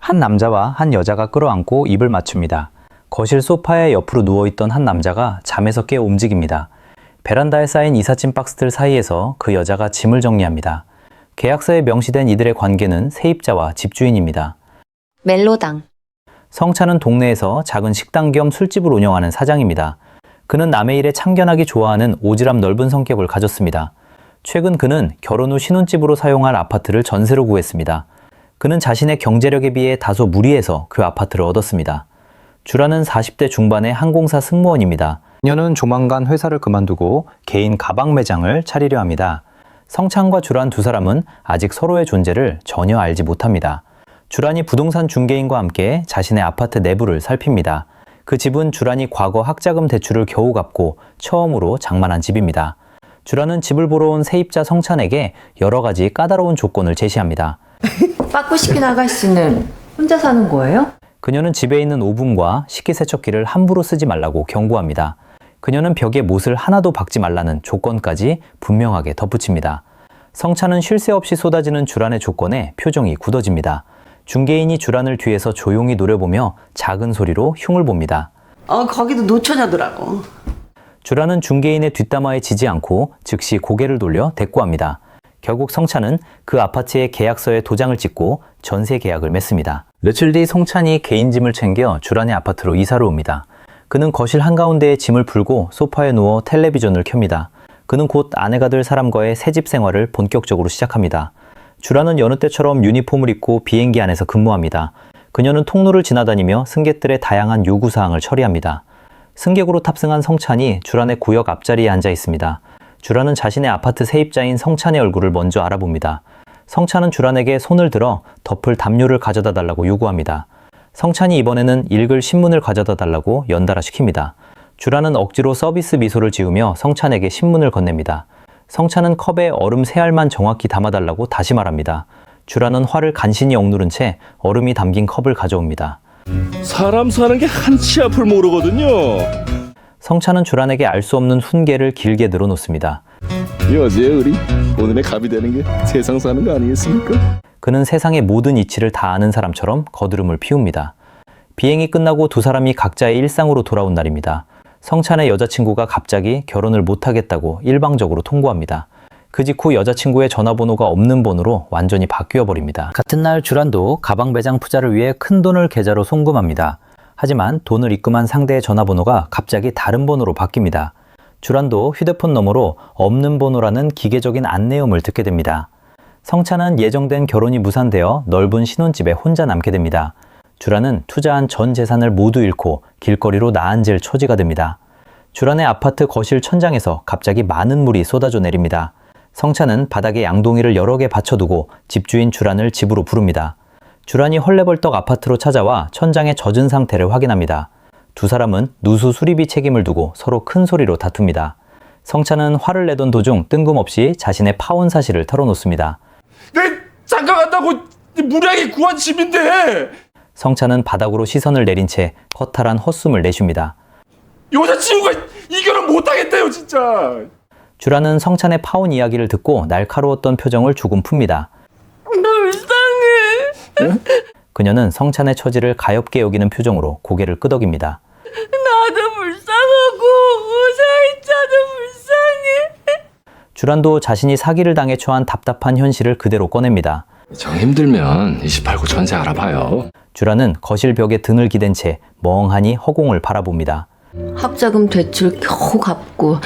한 남자와 한 여자가 끌어안고 입을 맞춥니다. 거실 소파에 옆으로 누워있던 한 남자가 잠에서 깨어 움직입니다. 베란다에 쌓인 이삿짐 박스들 사이에서 그 여자가 짐을 정리합니다. 계약서에 명시된 이들의 관계는 세입자와 집주인입니다. 멜로당. 성찬은 동네에서 작은 식당 겸 술집을 운영하는 사장입니다. 그는 남의 일에 참견하기 좋아하는 오지랖 넓은 성격을 가졌습니다. 최근 그는 결혼 후 신혼집으로 사용할 아파트를 전세로 구했습니다. 그는 자신의 경제력에 비해 다소 무리해서 그 아파트를 얻었습니다. 주라는 40대 중반의 항공사 승무원입니다. 그녀는 조만간 회사를 그만두고 개인 가방 매장을 차리려 합니다. 성찬과 주란 두 사람은 아직 서로의 존재를 전혀 알지 못합니다. 주란이 부동산 중개인과 함께 자신의 아파트 내부를 살핍니다. 그 집은 주란이 과거 학자금 대출을 겨우 갚고 처음으로 장만한 집입니다. 주란은 집을 보러 온 세입자 성찬에게 여러 가지 까다로운 조건을 제시합니다. 빠꾸시킨 아가씨는 혼자 사는 거예요? 그녀는 집에 있는 오븐과 식기세척기를 함부로 쓰지 말라고 경고합니다. 그녀는 벽에 못을 하나도 박지 말라는 조건까지 분명하게 덧붙입니다. 성찬은 쉴 새 없이 쏟아지는 주란의 조건에 표정이 굳어집니다. 중개인이 주란을 뒤에서 조용히 노려보며 작은 소리로 흉을 봅니다. 거기도 노처녀더라고. 주란은 중개인의 뒷담화에 지지 않고 즉시 고개를 돌려 대꾸합니다. 결국 성찬은 그 아파트의 계약서에 도장을 찍고 전세 계약을 맺습니다. 며칠 뒤 성찬이 개인 짐을 챙겨 주란의 아파트로 이사를 옵니다. 그는 거실 한가운데에 짐을 풀고 소파에 누워 텔레비전을 켭니다. 그는 곧 아내가 될 사람과의 새집 생활을 본격적으로 시작합니다. 주란은 여느 때처럼 유니폼을 입고 비행기 안에서 근무합니다. 그녀는 통로를 지나다니며 승객들의 다양한 요구사항을 처리합니다. 승객으로 탑승한 성찬이 주란의 구역 앞자리에 앉아 있습니다. 주란은 자신의 아파트 세입자인 성찬의 얼굴을 먼저 알아봅니다. 성찬은 주란에게 손을 들어 덮을 담요를 가져다 달라고 요구합니다. 성찬이 이번에는 읽을 신문을 가져다 달라고 연달아 시킵니다. 주란은 억지로 서비스 미소를 지으며 성찬에게 신문을 건넵니다. 성찬은 컵에 얼음 3알만 정확히 담아달라고 다시 말합니다. 주란은 화를 간신히 억누른 채 얼음이 담긴 컵을 가져옵니다. 사람 사는 게 한치 앞을 모르거든요. 성찬은 주란에게 알 수 없는 훈계를 길게 늘어놓습니다. 여지에 우리 오늘의 갑이 되는 게 세상 사는 거 아니겠습니까? 그는 세상의 모든 이치를 다 아는 사람처럼 거드름을 피웁니다. 비행이 끝나고 두 사람이 각자의 일상으로 돌아온 날입니다. 성찬의 여자친구가 갑자기 결혼을 못하겠다고 일방적으로 통보합니다. 그 직후 여자친구의 전화번호가 없는 번호로 완전히 바뀌어버립니다. 같은 날 주란도 가방 매장 투자를 위해 큰 돈을 계좌로 송금합니다. 하지만 돈을 입금한 상대의 전화번호가 갑자기 다른 번호로 바뀝니다. 주란도 휴대폰 너머로 없는 번호라는 기계적인 안내음을 듣게 됩니다. 성찬은 예정된 결혼이 무산되어 넓은 신혼집에 혼자 남게 됩니다. 주란은 투자한 전 재산을 모두 잃고 길거리로 나앉을 처지가 됩니다. 주란의 아파트 거실 천장에서 갑자기 많은 물이 쏟아져 내립니다. 성찬은 바닥에 양동이를 여러 개 받쳐두고 집주인 주란을 집으로 부릅니다. 주란이 헐레벌떡 아파트로 찾아와 천장의 젖은 상태를 확인합니다. 두 사람은 누수 수리비 책임을 두고 서로 큰 소리로 다툽니다. 성찬은 화를 내던 도중 뜬금없이 자신의 파혼 사실을 털어놓습니다. 내 잠깐 간다고 무리하게 구한 집인데 성찬은 바닥으로 시선을 내린 채 허탈한 헛숨을 내쉽니다. 여자친구가 이 결혼 못하겠대요 진짜. 주란은 성찬의 파혼 이야기를 듣고 날카로웠던 표정을 조금 풉니다. 불쌍해. 그녀는 성찬의 처지를 가엾게 여기는 표정으로 고개를 끄덕입니다. 나도 불쌍하고 세입자도 불쌍해. 주란도 자신이 사기를 당해 처한 답답한 현실을 그대로 꺼냅니다. 정 힘들면 이 집 팔고 전세 알아봐요. 주란은 거실 벽에 등을 기댄 채 멍하니 허공을 바라봅니다. 학자금 대출 겨우 갚고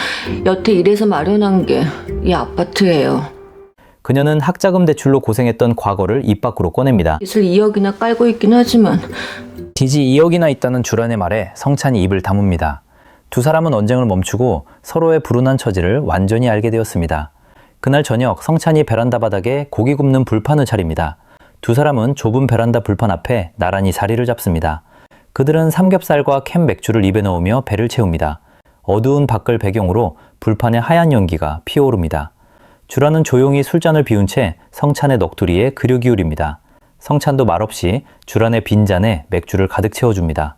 여태 일해서 마련한 게 이 아파트예요. 그녀는 학자금 대출로 고생했던 과거를 입 밖으로 꺼냅니다. 빚을 2억이나 깔고 있긴 하지만 빚이 2억이나 있다는 주란의 말에 성찬이 입을 다뭅니다. 두 사람은 언쟁을 멈추고 서로의 불운한 처지를 완전히 알게 되었습니다. 그날 저녁 성찬이 베란다 바닥에 고기 굽는 불판을 차립니다. 두 사람은 좁은 베란다 불판 앞에 나란히 자리를 잡습니다. 그들은 삼겹살과 캔 맥주를 입에 넣으며 배를 채웁니다. 어두운 밖을 배경으로 불판에 하얀 연기가 피어오릅니다. 주란은 조용히 술잔을 비운 채 성찬의 넋두리에 귀를 기울입니다. 성찬도 말없이 주란의 빈잔에 맥주를 가득 채워줍니다.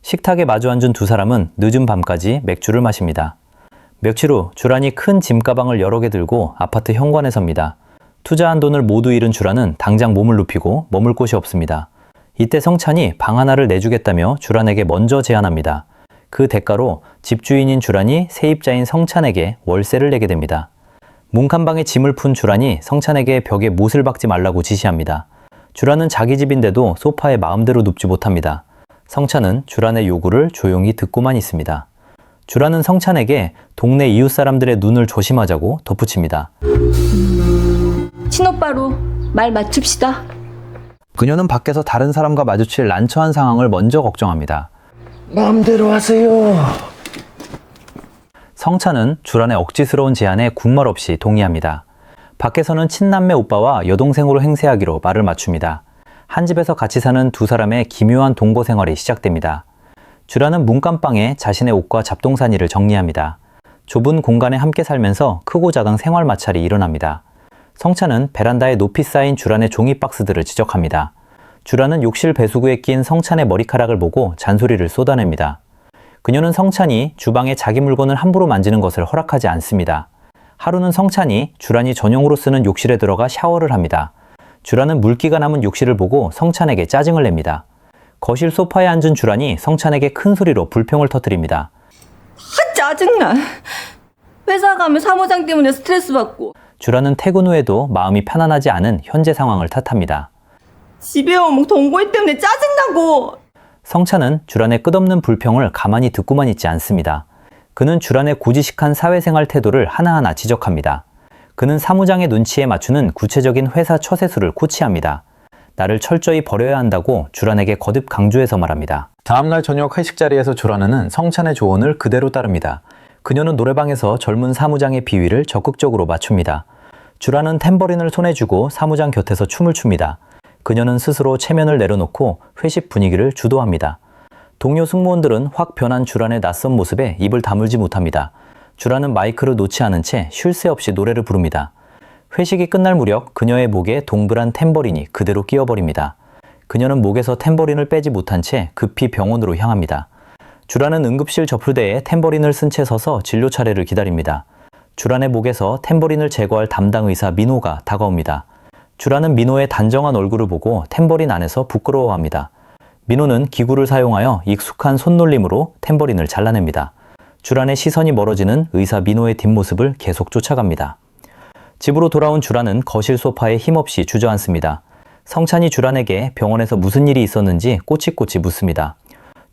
식탁에 마주 앉은 두 사람은 늦은 밤까지 맥주를 마십니다. 며칠 후 주란이 큰 짐가방을 여러 개 들고 아파트 현관에 섭니다. 투자한 돈을 모두 잃은 주란은 당장 몸을 눕히고 머물 곳이 없습니다. 이때 성찬이 방 하나를 내주겠다며 주란에게 먼저 제안합니다. 그 대가로 집주인인 주란이 세입자인 성찬에게 월세를 내게 됩니다. 문간방에 짐을 푼 주란이 성찬에게 벽에 못을 박지 말라고 지시합니다. 주란은 자기 집인데도 소파에 마음대로 눕지 못합니다. 성찬은 주란의 요구를 조용히 듣고만 있습니다. 주란은 성찬에게 동네 이웃 사람들의 눈을 조심하자고 덧붙입니다. 친오빠로 말 맞춥시다. 그녀는 밖에서 다른 사람과 마주칠 난처한 상황을 먼저 걱정합니다. 마음대로 하세요. 성찬은 주란의 억지스러운 제안에 군말 없이 동의합니다. 밖에서는 친남매 오빠와 여동생으로 행세하기로 말을 맞춥니다. 한 집에서 같이 사는 두 사람의 기묘한 동거 생활이 시작됩니다. 주란은 문간방에 자신의 옷과 잡동사니를 정리합니다. 좁은 공간에 함께 살면서 크고 작은 생활 마찰이 일어납니다. 성찬은 베란다에 높이 쌓인 주란의 종이 박스들을 지적합니다. 주란은 욕실 배수구에 낀 성찬의 머리카락을 보고 잔소리를 쏟아냅니다. 그녀는 성찬이 주방에 자기 물건을 함부로 만지는 것을 허락하지 않습니다. 하루는 성찬이 주란이 전용으로 쓰는 욕실에 들어가 샤워를 합니다. 주란은 물기가 남은 욕실을 보고 성찬에게 짜증을 냅니다. 거실 소파에 앉은 주란이 성찬에게 큰 소리로 불평을 터뜨립니다. 짜증나. 회사 가면 사무장 때문에 스트레스 받고 주란은 퇴근 후에도 마음이 편안하지 않은 현재 상황을 탓합니다. 집에 오면 동거인 때문에 짜증나고. 성찬은 주란의 끝없는 불평을 가만히 듣고만 있지 않습니다. 그는 주란의 고지식한 사회생활 태도를 하나하나 지적합니다. 그는 사무장의 눈치에 맞추는 구체적인 회사 처세술을 코치합니다. 나를 철저히 버려야 한다고 주란에게 거듭 강조해서 말합니다. 다음날 저녁 회식 자리에서 주란은 성찬의 조언을 그대로 따릅니다. 그녀는 노래방에서 젊은 사무장의 비위를 적극적으로 맞춥니다. 주란은 탬버린을 손에 쥐고 사무장 곁에서 춤을 춥니다. 그녀는 스스로 체면을 내려놓고 회식 분위기를 주도합니다. 동료 승무원들은 확 변한 주란의 낯선 모습에 입을 다물지 못합니다. 주란은 마이크를 놓지 않은 채 쉴 새 없이 노래를 부릅니다. 회식이 끝날 무렵 그녀의 목에 동그란 탬버린이 그대로 끼어버립니다. 그녀는 목에서 탬버린을 빼지 못한 채 급히 병원으로 향합니다. 주란은 응급실 접수대에 탬버린을 쓴 채 서서 진료 차례를 기다립니다. 주란의 목에서 탬버린을 제거할 담당 의사 민호가 다가옵니다. 주란은 민호의 단정한 얼굴을 보고 탬버린 안에서 부끄러워합니다. 민호는 기구를 사용하여 익숙한 손놀림으로 탬버린을 잘라냅니다. 주란의 시선이 멀어지는 의사 민호의 뒷모습을 계속 쫓아갑니다. 집으로 돌아온 주란은 거실 소파에 힘없이 주저앉습니다. 성찬이 주란에게 병원에서 무슨 일이 있었는지 꼬치꼬치 묻습니다.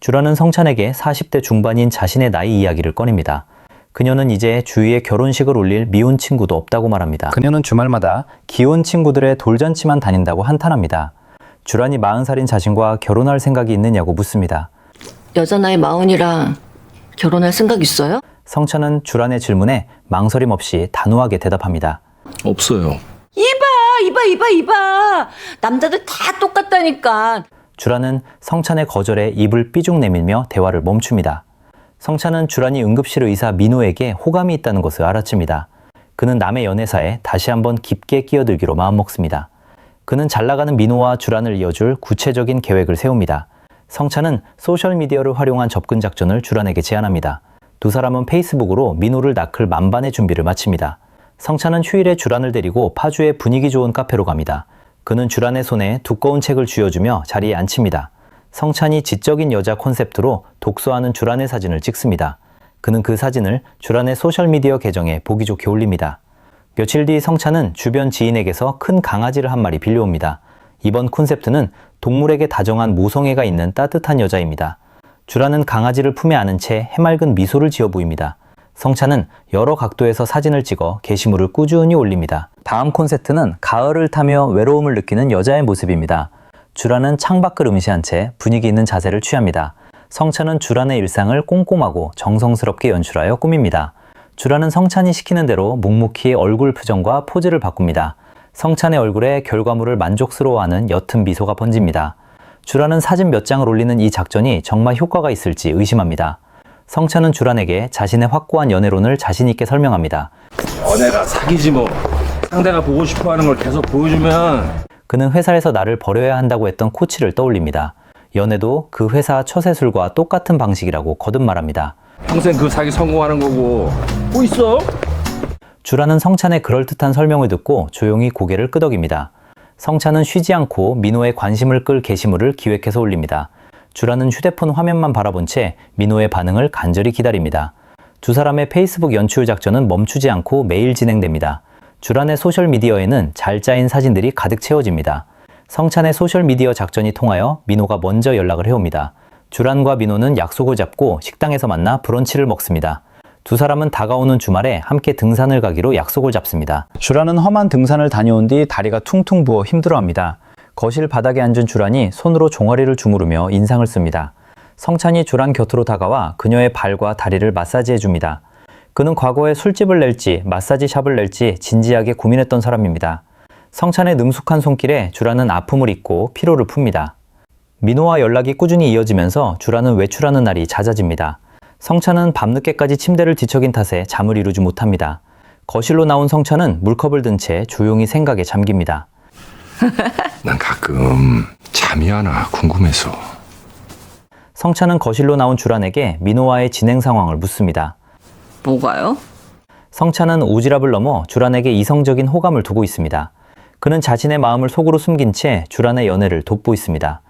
주란은 성찬에게 40대 중반인 자신의 나이 이야기를 꺼냅니다. 그녀는 이제 주위에 결혼식을 올릴 미혼 친구도 없다고 말합니다. 그녀는 주말마다 기혼 친구들의 돌잔치만 다닌다고 한탄합니다. 주란이 40살인 자신과 결혼할 생각이 있느냐고 묻습니다. 여자 나이 40이라 결혼할 생각 있어요? 성찬은 주란의 질문에 망설임 없이 단호하게 대답합니다. 없어요. 이봐. 남자들 다 똑같다니까. 주란은 성찬의 거절에 입을 삐죽 내밀며 대화를 멈춥니다. 성찬은 주란이 응급실 의사 민호에게 호감이 있다는 것을 알아챕니다. 그는 남의 연애사에 다시 한번 깊게 끼어들기로 마음먹습니다. 그는 잘나가는 민호와 주란을 이어줄 구체적인 계획을 세웁니다. 성찬은 소셜미디어를 활용한 접근 작전을 주란에게 제안합니다. 두 사람은 페이스북으로 민호를 낚을 만반의 준비를 마칩니다. 성찬은 휴일에 주란을 데리고 파주의 분위기 좋은 카페로 갑니다. 그는 주란의 손에 두꺼운 책을 쥐어주며 자리에 앉힙니다. 성찬이 지적인 여자 콘셉트로 독서하는 주란의 사진을 찍습니다. 그는 그 사진을 주란의 소셜미디어 계정에 보기 좋게 올립니다. 며칠 뒤 성찬은 주변 지인에게서 큰 강아지를 한 마리 빌려옵니다. 이번 콘셉트는 동물에게 다정한 모성애가 있는 따뜻한 여자입니다. 주란은 강아지를 품에 안은 채 해맑은 미소를 지어 보입니다. 성찬은 여러 각도에서 사진을 찍어 게시물을 꾸준히 올립니다. 다음 콘셉트는 가을을 타며 외로움을 느끼는 여자의 모습입니다. 주란은 창밖을 응시한 채 분위기 있는 자세를 취합니다. 성찬은 주란의 일상을 꼼꼼하고 정성스럽게 연출하여 꾸밉니다. 주란은 성찬이 시키는 대로 묵묵히 얼굴 표정과 포즈를 바꿉니다. 성찬의 얼굴에 결과물을 만족스러워하는 옅은 미소가 번집니다. 주란은 사진 몇 장을 올리는 이 작전이 정말 효과가 있을지 의심합니다. 성찬은 주란에게 자신의 확고한 연애론을 자신있게 설명합니다. 연애가 사기지 뭐. 상대가 보고 싶어하는 걸 계속 보여주면. 그는 회사에서 나를 버려야 한다고 했던 코치를 떠올립니다. 연애도 그 회사 처세술과 똑같은 방식이라고 거듭 말합니다. 평생 그 사기 성공하는 거고. 뭐 있어? 주란은 성찬의 그럴듯한 설명을 듣고 조용히 고개를 끄덕입니다. 성찬은 쉬지 않고 민호의 관심을 끌 게시물을 기획해서 올립니다. 주란은 휴대폰 화면만 바라본 채 민호의 반응을 간절히 기다립니다. 두 사람의 페이스북 연출 작전은 멈추지 않고 매일 진행됩니다. 주란의 소셜미디어에는 잘 짜인 사진들이 가득 채워집니다. 성찬의 소셜미디어 작전이 통하여 민호가 먼저 연락을 해옵니다. 주란과 민호는 약속을 잡고 식당에서 만나 브런치를 먹습니다. 두 사람은 다가오는 주말에 함께 등산을 가기로 약속을 잡습니다. 주란은 험한 등산을 다녀온 뒤 다리가 퉁퉁 부어 힘들어합니다. 거실 바닥에 앉은 주란이 손으로 종아리를 주무르며 인상을 씁니다. 성찬이 주란 곁으로 다가와 그녀의 발과 다리를 마사지해 줍니다. 그는 과거에 술집을 낼지 마사지 샵을 낼지 진지하게 고민했던 사람입니다. 성찬의 능숙한 손길에 주란은 아픔을 잊고 피로를 풉니다. 민호와 연락이 꾸준히 이어지면서 주란은 외출하는 날이 잦아집니다. 성찬은 밤늦게까지 침대를 뒤척인 탓에 잠을 이루지 못합니다. 거실로 나온 성찬은 물컵을 든 채 조용히 생각에 잠깁니다. 난 가끔 잠이 안 와 궁금해서. 성찬은 거실로 나온 주란에게 민호와의 진행 상황을 묻습니다. 뭐가요? 성찬은 오지랖을 넘어 주란에게 이성적인 호감을 두고 있습니다. 그는 자신의 마음을 속으로 숨긴 채 주란의 연애를 돕고 있습니다.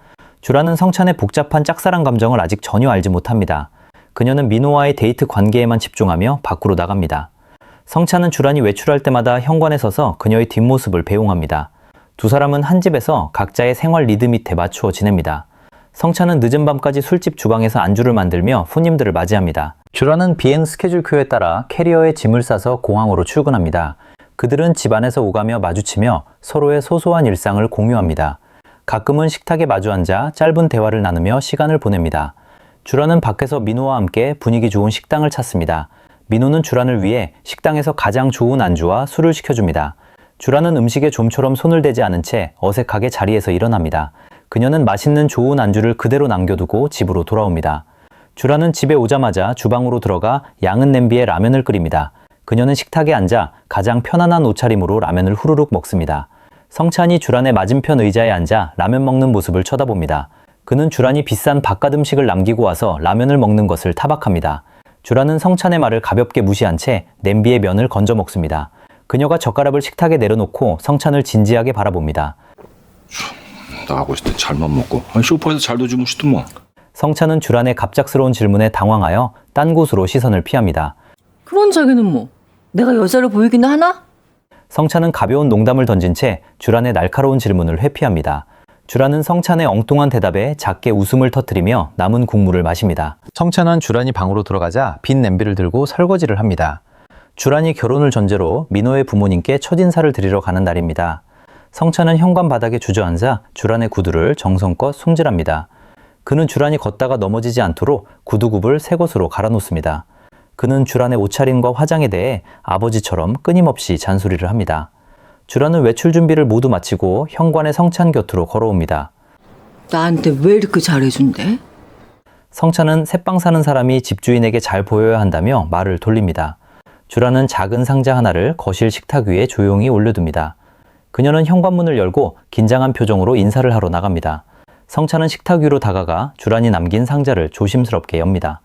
주란은 성찬의 복잡한 짝사랑 감정을 아직 전혀 알지 못합니다. 그녀는 민호와의 데이트 관계에만 집중하며 밖으로 나갑니다. 성찬은 주란이 외출할 때마다 현관에 서서 그녀의 뒷모습을 배웅합니다. 두 사람은 한 집에서 각자의 생활 리듬 밑에 맞추어 지냅니다. 성찬은 늦은 밤까지 술집 주방에서 안주를 만들며 손님들을 맞이합니다. 주란은 비행 스케줄표에 따라 캐리어에 짐을 싸서 공항으로 출근합니다. 그들은 집안에서 오가며 마주치며 서로의 소소한 일상을 공유합니다. 가끔은 식탁에 마주 앉아 짧은 대화를 나누며 시간을 보냅니다. 주란은 밖에서 민호와 함께 분위기 좋은 식당을 찾습니다. 민호는 주란을 위해 식당에서 가장 좋은 안주와 술을 시켜줍니다. 주란은 음식에 좀처럼 손을 대지 않은 채 어색하게 자리에서 일어납니다. 그녀는 맛있는 좋은 안주를 그대로 남겨두고 집으로 돌아옵니다. 주란은 집에 오자마자 주방으로 들어가 양은 냄비에 라면을 끓입니다. 그녀는 식탁에 앉아 가장 편안한 옷차림으로 라면을 후루룩 먹습니다. 성찬이 주란의 맞은편 의자에 앉아 라면 먹는 모습을 쳐다봅니다. 그는 주란이 비싼 바깥 음식을 남기고 와서 라면을 먹는 것을 타박합니다. 주란은 성찬의 말을 가볍게 무시한 채 냄비에 면을 건져 먹습니다. 그녀가 젓가락을 식탁에 내려놓고 성찬을 진지하게 바라봅니다. 나하고 있을 땐 잘만 먹고 소파에서 잘도 주무시더만. 성찬은 주란의 갑작스러운 질문에 당황하여 딴 곳으로 시선을 피합니다. 그런 자기는 뭐 내가 여자로 보이기는 하나? 성찬은 가벼운 농담을 던진 채 주란의 날카로운 질문을 회피합니다. 주란은 성찬의 엉뚱한 대답에 작게 웃음을 터뜨리며 남은 국물을 마십니다. 성찬은 주란이 방으로 들어가자 빈 냄비를 들고 설거지를 합니다. 주란이 결혼을 전제로 민호의 부모님께 첫인사를 드리러 가는 날입니다. 성찬은 현관 바닥에 주저앉아 주란의 구두를 정성껏 손질합니다. 그는 주란이 걷다가 넘어지지 않도록 구두굽을 새 곳으로 갈아놓습니다. 그는 주란의 옷차림과 화장에 대해 아버지처럼 끊임없이 잔소리를 합니다. 주란은 외출 준비를 모두 마치고 현관의 성찬 곁으로 걸어옵니다. 나한테 왜 이렇게 잘해준대? 성찬은 새빵 사는 사람이 집주인에게 잘 보여야 한다며 말을 돌립니다. 주란은 작은 상자 하나를 거실 식탁 위에 조용히 올려둡니다. 그녀는 현관문을 열고 긴장한 표정으로 인사를 하러 나갑니다. 성찬은 식탁 위로 다가가 주란이 남긴 상자를 조심스럽게 엽니다.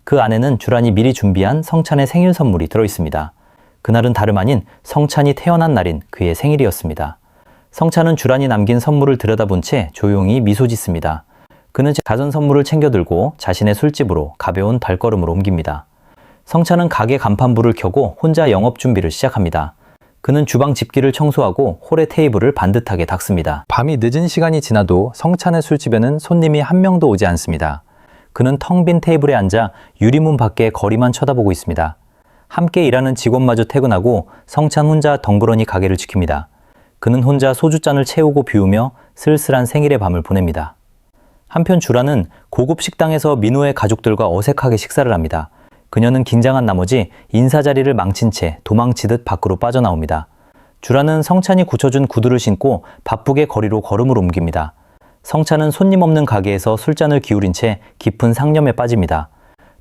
그 안에는 주란이 미리 준비한 성찬의 생일 선물이 들어있습니다. 그날은 다름 아닌 성찬이 태어난 날인 그의 생일이었습니다. 성찬은 주란이 남긴 선물을 들여다본 채 조용히 미소 짓습니다. 그는 가전 선물을 챙겨 들고 자신의 술집으로 가벼운 발걸음으로 옮깁니다. 성찬은 가게 간판불을 켜고 혼자 영업 준비를 시작합니다. 그는 주방 집기를 청소하고 홀의 테이블을 반듯하게 닦습니다. 밤이 늦은 시간이 지나도 성찬의 술집에는 손님이 한 명도 오지 않습니다. 그는 텅 빈 테이블에 앉아 유리문 밖에 거리만 쳐다보고 있습니다. 함께 일하는 직원마저 퇴근하고 성찬 혼자 덩그러니 가게를 지킵니다. 그는 혼자 소주잔을 채우고 비우며 쓸쓸한 생일의 밤을 보냅니다. 한편 주란은 고급 식당에서 민호의 가족들과 어색하게 식사를 합니다. 그녀는 긴장한 나머지 인사 자리를 망친 채 도망치듯 밖으로 빠져나옵니다. 주란은 성찬이 굳혀준 구두를 신고 바쁘게 거리로 걸음을 옮깁니다. 성찬은 손님 없는 가게에서 술잔을 기울인 채 깊은 상념에 빠집니다.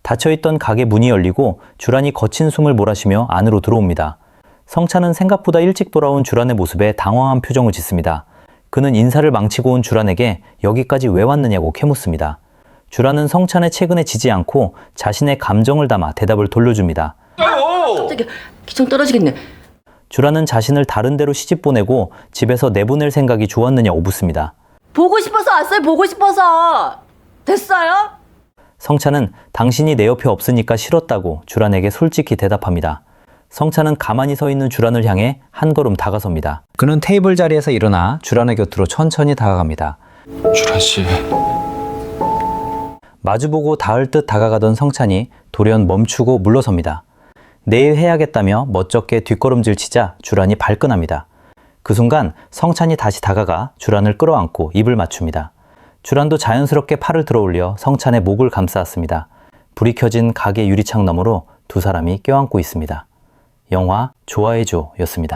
닫혀있던 가게 문이 열리고 주란이 거친 숨을 몰아쉬며 안으로 들어옵니다. 성찬은 생각보다 일찍 돌아온 주란의 모습에 당황한 표정을 짓습니다. 그는 인사를 망치고 온 주란에게 여기까지 왜 왔느냐고 캐묻습니다. 주란은 성찬의 채근에 지지 않고 자신의 감정을 담아 대답을 돌려줍니다. 갑자기 기청 떨어지겠네. 주란은 자신을 다른 데로 시집 보내고 집에서 내보낼 생각이 좋았느냐고 묻습니다. 보고 싶어서 왔어요. 보고 싶어서. 됐어요? 성찬은 당신이 내 옆에 없으니까 싫었다고 주란에게 솔직히 대답합니다. 성찬은 가만히 서 있는 주란을 향해 한 걸음 다가섭니다. 그는 테이블 자리에서 일어나 주란의 곁으로 천천히 다가갑니다. 주란 씨. 마주보고 닿을 듯 다가가던 성찬이 돌연 멈추고 물러섭니다. 내일 해야겠다며 멋쩍게 뒷걸음질 치자 주란이 발끈합니다. 그 순간 성찬이 다시 다가가 주란을 끌어안고 입을 맞춥니다. 주란도 자연스럽게 팔을 들어올려 성찬의 목을 감싸았습니다. 불이 켜진 가게 유리창 너머로 두 사람이 껴안고 있습니다. 영화 좋아해줘 였습니다.